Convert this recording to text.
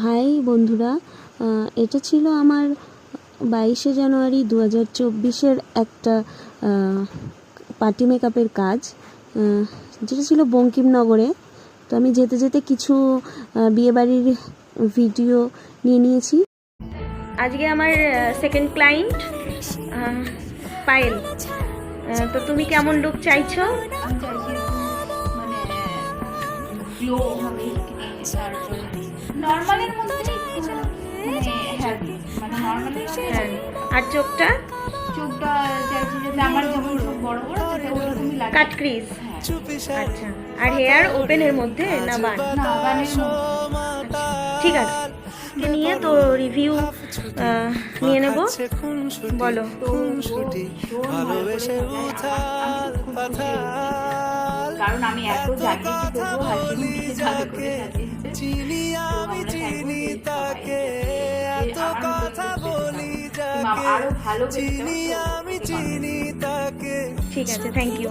High বন্ধুরা, এটা ছিল আমার 22শে জানুয়ারি 2024-এর একটা পার্টি মেকআপের কাজ, যেটা ছিল বঙ্কিমনগরে। তো আমি যেতে যেতে কিছু বিয়েবাড়ির ভিডিও নিয়ে নিয়েছি। আজকে আমার সেকেন্ড ক্লায়েন্ট পায়েল। তো তুমি কেমন লুক চাইছো? নরমালের মধ্যে আর চোখটা চাইছি যাতে আমার যেমন চোখ বড় বড় ওরকমই লাগে, কাট ক্রিজ। আচ্ছা, আর হেয়ার ওপেনের মধ্যে না বান? না বানের ঠিক আছে, নিয়ে তো রিভিউ নিয়ে নেব। বলো। কারণ আমি এত জাগিয়েছি তবুও হাসি মুখে ভালো করে আরো ভালো ঠিক আছে, থ্যাংক ইউ।